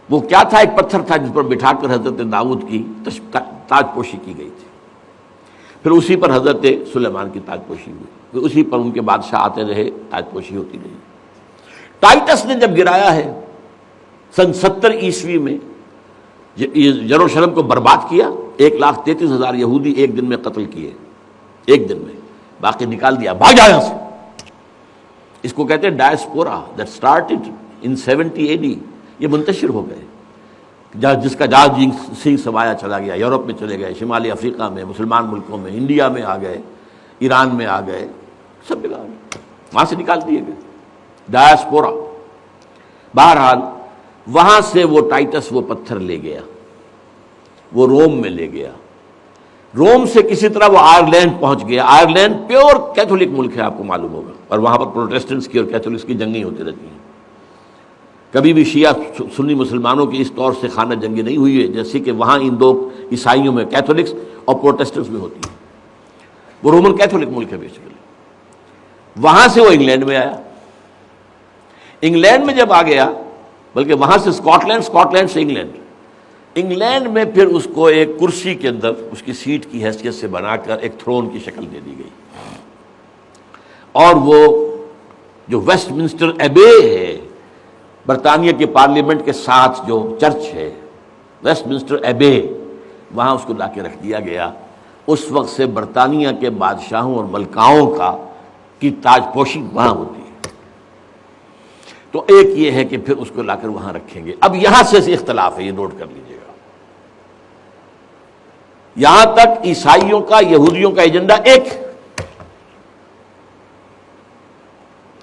وہ کیا تھا؟ ایک پتھر تھا جس پر بٹھا کر حضرت داؤد کی تاج پوشی کی گئی تھی، پھر اسی پر حضرت سلیمان کی تاج پوشی ہوئی، پھر اسی پر ان کے بادشاہ آتے رہے، تاج پوشی ہوتی رہی۔ ٹائٹس نے جب گرایا ہے سن 70 عیسوی میں، یروشلم کو برباد کیا، 1,33,000 یہودی ایک دن میں قتل کیے، ایک دن میں، باقی نکال دیا، بھاگ جاؤ یہاں سے۔ اس کو کہتے ہیں diaspora, that started in 70 AD، یہ منتشر ہو گئے، جس کا جہاز سنگھ سمایا چلا گیا، یورپ میں چلے گئے، شمالی افریقہ میں، مسلمان ملکوں میں، انڈیا میں آ گئے، ایران میں آ گئے، سب جگہ آ گئے، وہاں سے نکال دیے گئے، ڈائسپورا۔ بہرحال وہاں سے وہ ٹائٹس وہ پتھر لے گیا، وہ روم میں لے گیا، روم سے کسی طرح وہ آئرلینڈ پہنچ گیا۔ آئرلینڈ پیور کیتھولک ملک ہے، آپ کو معلوم ہوگا، اور وہاں پر پروٹیسٹنٹس کی اور کیتھولکس کی جنگیں ہوتی رہتی ہیں۔ کبھی بھی شیعہ سنی مسلمانوں کی اس طور سے خانہ جنگی نہیں ہوئی ہے جیسے کہ وہاں ان دو عیسائیوں میں، کیتھولکس اور پروٹیسٹنٹس میں ہوتی ہے۔ وہ رومن کیتھولک ملک ہے بیسیکلی۔ وہاں سے وہ انگلینڈ میں آیا، انگلینڈ میں جب آ گیا، بلکہ وہاں سے اسکاٹ لینڈ سے انگلینڈ میں پھر اس کو ایک کرسی کے اندر اس کی سیٹ کی حیثیت سے بنا کر ایک تھرون کی شکل دے دی گئی، اور وہ جو ویسٹ منسٹر ایبے ہے، برطانیہ کے پارلیمنٹ کے ساتھ جو چرچ ہے، ویسٹ منسٹر ایبے، وہاں اس کو لا کے رکھ دیا گیا۔ اس وقت سے برطانیہ کے بادشاہوں اور ملکاؤں کی تاج پوشی وہاں ہوتی ہے۔ تو ایک یہ ہے کہ پھر اس کو لا کر وہاں رکھیں گے۔ اب یہاں سے اختلاف ہے، یہ نوٹ کر لیجیے گا، یہاں تک عیسائیوں کا، یہودیوں کا ایجنڈا ایک،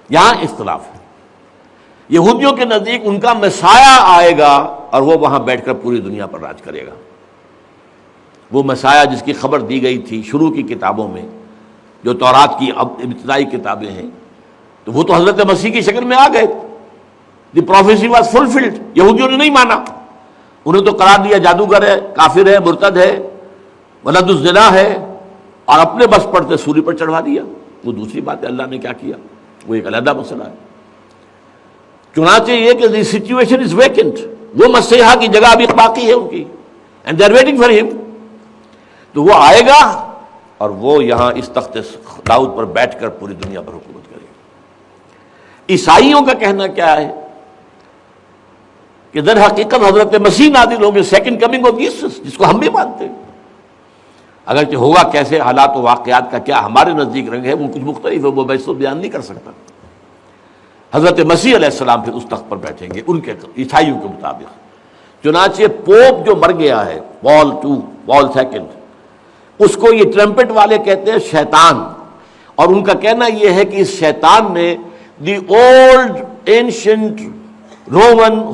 یہاں اختلاف ہے۔ یہودیوں کے نزدیک ان کا مسیح آئے گا اور وہ وہاں بیٹھ کر پوری دنیا پر راج کرے گا۔ وہ مسیح جس کی خبر دی گئی تھی شروع کی کتابوں میں، جو تورات کی ابتدائی کتابیں ہیں، تو وہ تو حضرت مسیح کی شکل میں آ گئے۔ دی پروفیسی واز فلفلڈ۔ یہودیوں نے نہیں مانا، انہیں تو قرار دیا جادوگر ہے، کافر ہے، مرتد ہے، ولد الزنا ہے، اور اپنے بس پڑتے سولی پر چڑھوا دیا۔ وہ دوسری بات ہے، اللہ نے کیا کیا، وہ ایک علیحدہ مسئلہ ہے۔ چنانچہ یہ کہ دی سچویشن از ویکنٹ، وہ مسیحا کی جگہ ابھی باقی ہے ان کی، and they are waiting for ہم۔ تو وہ آئے گا اور وہ یہاں اس تخت داؤد پر بیٹھ کر پوری دنیا پر حکومت کرے گا۔ عیسائیوں کا کہنا کیا ہے کہ در حقیقت حضرت مسیح نازل ہوں گے، سیکنڈ کمنگ آف جیسس، جس کو ہم بھی مانتے ہیں، اگرچہ ہوگا کیسے، حالات و واقعات کا کیا ہمارے نزدیک رنگ ہے وہ کچھ مختلف ہے، وہ میں اس کو بیان نہیں کر سکتا۔ حضرت مسیح علیہ السلام پھر اس تخت پر بیٹھیں گے ان کے عیسائیوں کے مطابق۔ چنانچہ پوپ جو مر گیا ہے، پال سیکنڈ، اس کو یہ ٹرمپٹ والے کہتے ہیں شیطان، اور ان کا کہنا یہ ہے کہ اس شیطان نے the old ancient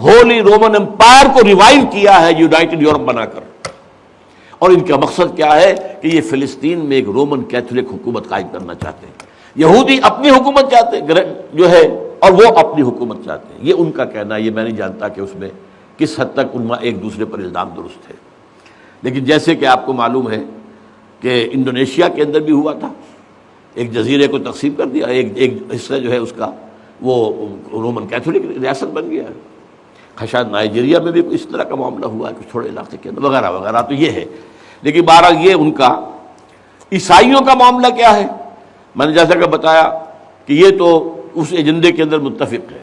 holy roman empire کو ریوائو کیا ہے یونائٹڈ یورپ بنا کر، اور ان کا مقصد کیا ہے کہ یہ فلسطین میں ایک رومن کیتھولک حکومت قائم کرنا چاہتے ہیں۔ یہودی اپنی حکومت چاہتے ہیں جو ہے، اور وہ اپنی حکومت چاہتے ہیں، یہ ان کا کہنا ہے۔ یہ میں نہیں جانتا کہ اس میں کس حد تک ان میں ایک دوسرے پر الزام درست ہے، لیکن جیسے کہ آپ کو معلوم ہے کہ انڈونیشیا کے اندر بھی ہوا تھا، ایک جزیرے کو تقسیم کر دیا، ایک حصہ جو ہے اس کا وہ رومن کیتھولک ریاست بن گیا ہے۔ شاید نائجیریا میں بھی اس طرح کا معاملہ ہوا ہے کچھ تھوڑے علاقے کے اندر، وغیرہ وغیرہ۔ تو یہ ہے، لیکن بہرحال یہ ان کا۔ عیسائیوں کا معاملہ کیا ہے؟ میں نے جیسا کہ بتایا کہ یہ تو اس ایجنڈے کے اندر متفق ہے،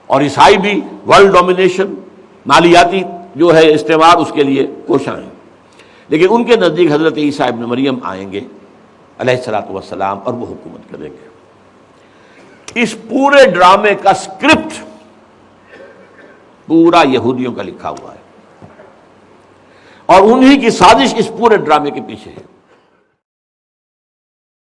اور عیسائی بھی ورلڈ ڈومینیشن، مالیاتی جو ہے استعمار، اس کے لیے کوشاں ہیں۔ لیکن ان کے نزدیک حضرت عیسیٰ ابن مریم آئیں گے علیہ الصلوۃ والسلام، اور وہ حکومت کریں گے۔ اس پورے ڈرامے کا اسکرپٹ پورا یہودیوں کا لکھا ہوا ہے، اور انہی کی سازش اس پورے ڈرامے کے پیچھے ہے۔